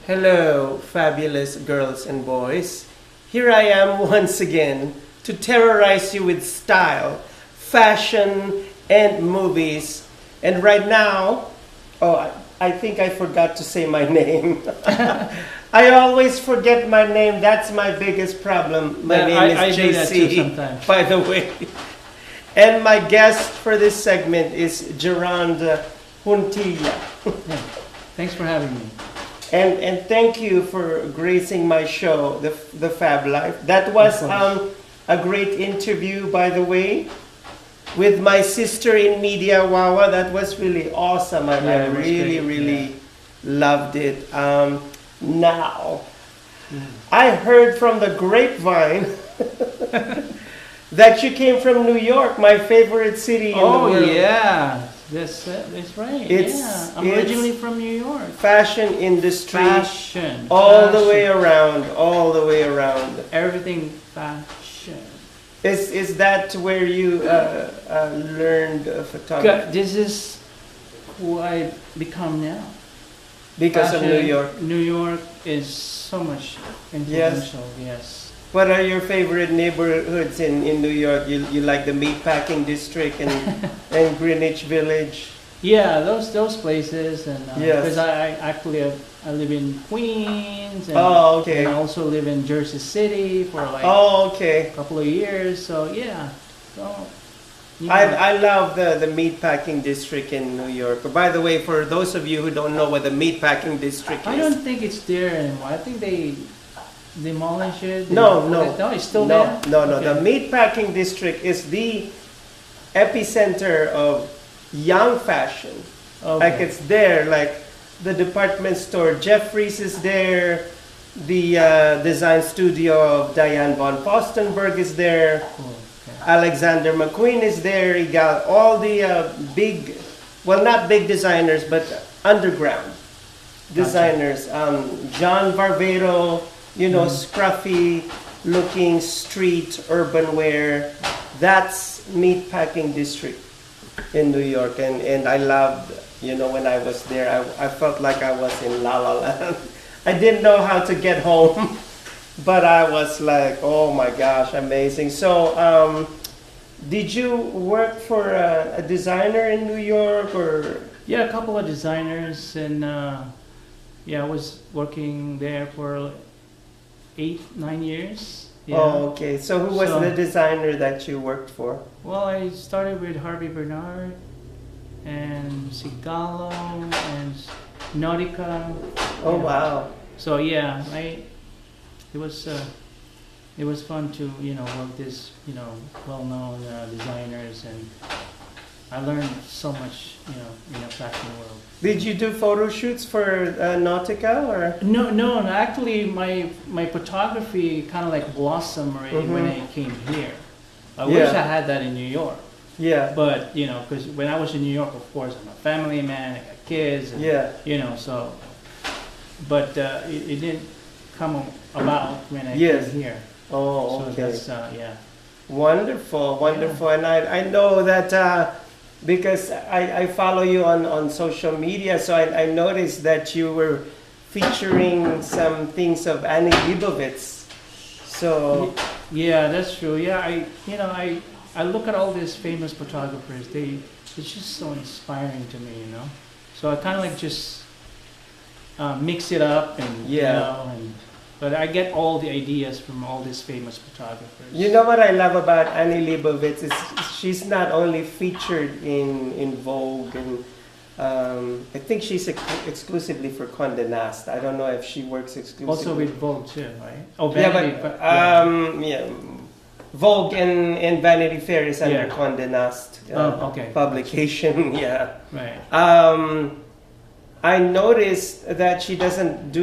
Hello, fabulous girls and boys. Here I am once again to terrorize you with style, fashion, and movies. And right now, I think I forgot to say my name. I always forget my name. That's my biggest problem. My name is JC, do that too sometimes. by the way. And my guest for this segment is Geranda Huntilla. Yeah. Thanks for having me. And thank you for gracing my show, the Fab Life. That was a great interview, by the way, with my sister in media, Wawa. That was really awesome. I really loved it. Now, I heard from the grapevine that you came from New York, my favorite city in the world. Oh yeah. That's right. I'm originally from New York. Fashion industry. Fashion. The way around. All the way around. Everything fashion. Is that where you learned photography? This is who I become now. Because fashion, of New York. New York is so much influential. Yes. What are your favorite neighborhoods in New York? You like the Meatpacking District and Greenwich Village? Yeah, those places, and because I actually I live in Queens, and, and I also live in Jersey City for like a couple of years. So yeah, I love the Meatpacking District in New York. But by the way, for those of you who don't know what the Meatpacking District is, I don't think it's there anymore. I think they demolish it? No, it's still there? No. The Meatpacking District is the epicenter of young fashion. Okay. Like it's there, like the department store. Jeffries is there. The design studio of Diane von Furstenberg is there. Cool. Okay. Alexander McQueen is there. He got all the big, well, not big designers, but underground designers. John Barbero, scruffy looking street urban wear. That's Meatpacking District in New York. And I loved, when I was there, I felt like I was in La La Land. I didn't know how to get home, but I was like, oh my gosh, amazing. So, did you work for a designer in New York or? Yeah, a couple of designers, and I was working there for 8-9 years. Yeah. Oh, okay. So who was the designer that you worked for? Well, I started with Harvey Bernard and Sigalo and Nautica. Oh, wow. So yeah, it was fun to work this well-known designers, and I learned so much in the fashion world. Did you do photo shoots for Nautica or? No. Actually, my photography kind of like blossomed when I came here. I wish I had that in New York. Yeah. But because when I was in New York, of course, I'm a family man. I got kids. And, so. But it didn't come about when I came here. Oh, okay. So that's Wonderful. And I know that because I follow you on social media, so I noticed that you were featuring some things of Annie Leibovitz. So yeah, that's true. Yeah, I look at all these famous photographers. It's just so inspiring to me, So I kind of like just mix it up and but I get all the ideas from all these famous photographers. You know what I love about Annie Leibovitz is she's not only featured in Vogue, and I think she's exclusively for Condé Nast. I don't know if she works exclusively. Also with Vogue too, right? Oh, Vanity. Vogue and Vanity Fair is under Condé Nast publication. Yeah. Right. I noticed that she doesn't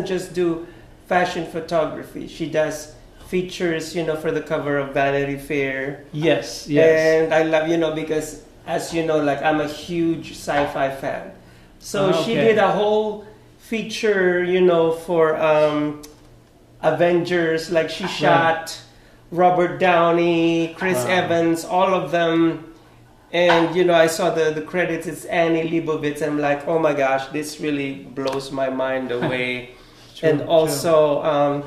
just do fashion photography. She does features, for the cover of Vanity Fair. Yes. And I love, because as you know, like I'm a huge sci-fi fan. So Oh, she okay. did a whole feature, for Avengers. Like she shot Robert Downey, Chris Wow. Evans, all of them. And I saw the credits. It's Annie Leibovitz. I'm like, oh my gosh, this really blows my mind away. True, And true. also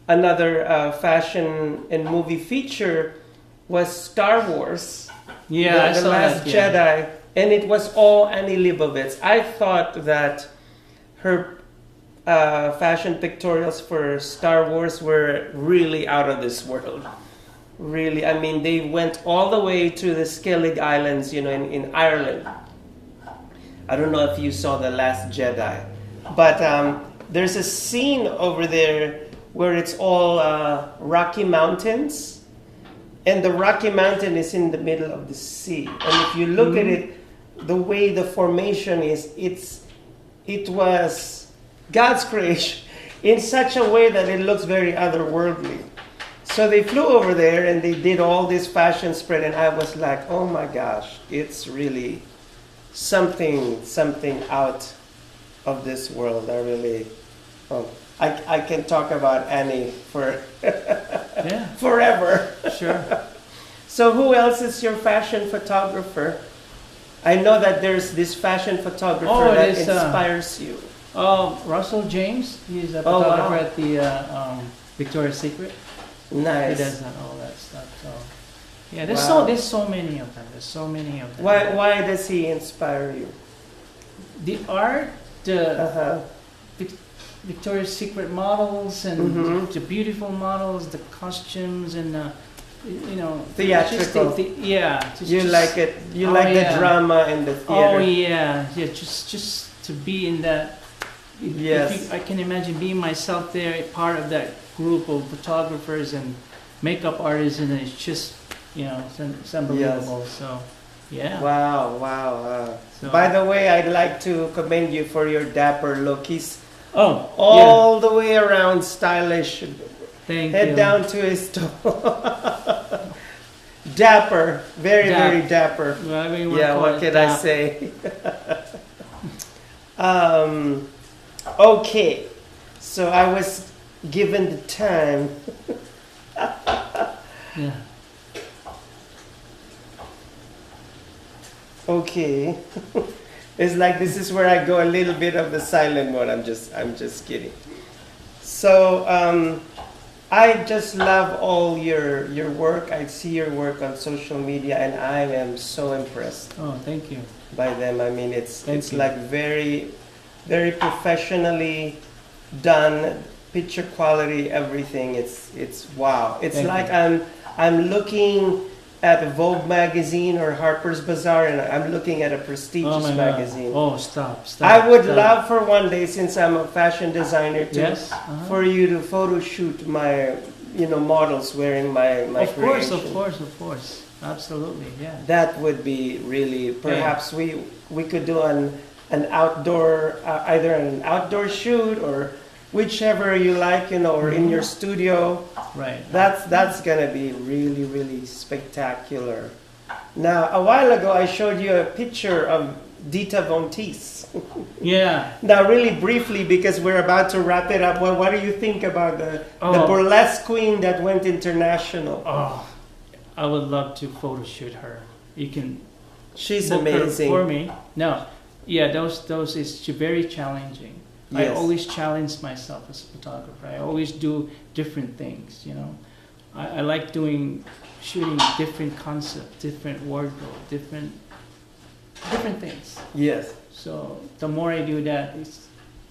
another fashion and movie feature was Star Wars, Yeah, I the saw Last that. Yeah. Jedi, and it was all Annie Leibovitz. I thought that her fashion pictorials for Star Wars were really out of this world. Really, I mean, they went all the way to the Skellig Islands, in Ireland. I don't know if you saw The Last Jedi, but there's a scene over there where it's all Rocky Mountains, and the Rocky Mountain is in the middle of the sea. And if you look at it, the way the formation is, it was God's creation in such a way that it looks very otherworldly. So they flew over there and they did all this fashion spread, and I was like, oh my gosh, it's really something out of this world. I really, I can talk about Annie for Yeah, forever. sure. So who else is your fashion photographer? I know that there's this fashion photographer that there's, inspires you. Russell James, he's a Oh, photographer wow. at the Victoria's Secret. He Nice. does all that stuff. So yeah, Wow. there's so many of them. There's so many of them. Why does he inspire you? The art, the Uh-huh. Victoria's Secret models and Mhm. the beautiful models, the costumes and Theatrical. You just- like it. You Oh, like the yeah. drama in the theater. Oh yeah, just to be in that. Yes. I can imagine being myself there, part of that group of photographers and makeup artists, and it's just it's unbelievable. So yeah. Wow. So- By the way, I'd like to commend you for your dapper look. He's Oh, all the way around stylish. yeah. Thank Head you. down to his toe. Dapper. Very, Dap. very dapper. Well, I mean, we're Yeah, what called can I dap. say? Okay. So I was given the time. Yeah. Okay. It's like this is where I go a little bit of the silent mode. I'm just kidding. So I just love all your work. I see your work on social media, and I am so impressed Oh, thank you. by them. I mean, it's Thank you. like very, very professionally done, picture quality, everything. It's wow. It's Thank like you. I'm looking at a Vogue magazine or Harper's Bazaar, and I'm looking at a Oh prestigious my magazine. God. Oh, stop. I would stop. love for one day, since I'm a fashion designer, to Yes. Uh-huh. for you to photo shoot my models wearing my Of course, creation. of course. Absolutely, yeah. That would be really, perhaps we could do an outdoor, either an outdoor shoot or whichever you like, or in your studio. Right. That's gonna be really, really spectacular. Now, a while ago, I showed you a picture of Dita Von Teese. Yeah. Now, really briefly, because we're about to wrap it up, what do you think about the Oh. burlesque queen that went international? Oh, I would love to photo shoot her. You can She's book her amazing. for me. No, yeah, those is very challenging. I Yes. always challenge myself as a photographer. I always do different things. I like shooting different concepts, different wardrobe, different things. Yes. So the more I do that, it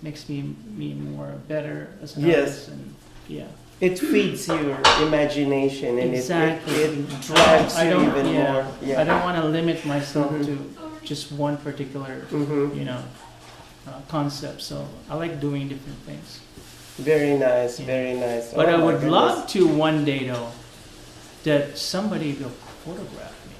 makes me more better as an Yes. artist. And yeah. It feeds your imagination, and Exactly. it drives I you don't, even yeah, more. Yeah. I don't want to limit myself Mhm. to just one particular, Mhm. concept. So I like doing different things. Very nice, Yeah. very nice. But Oh I my would goodness. love to one day, though, that somebody will photograph me.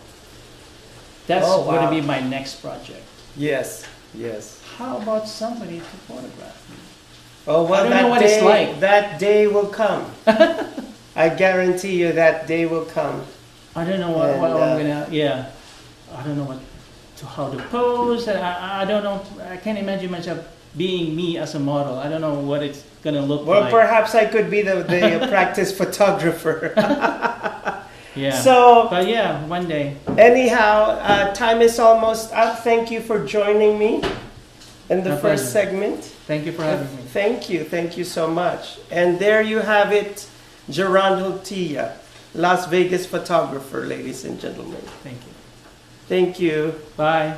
That's Oh, going wow. to be my next project. Yes, yes. How about somebody to photograph me? Oh well, I don't that know what day, it's like. that day will come. I guarantee you that day will come. I don't know what And, I'm gonna. Yeah. I don't know how to pose. And I don't know. I can't imagine myself being me as a model. I don't know what it's gonna look Well, like. perhaps I could be the practice photographer. Yeah. So, but yeah, one day. anyhow, time is almost up. Thank you for joining me in the My first pleasure. segment. Thank you for having me. Thank you so much. And there you have it, Geron Tia, Las Vegas photographer, ladies and gentlemen. Thank you. Thank you. Bye.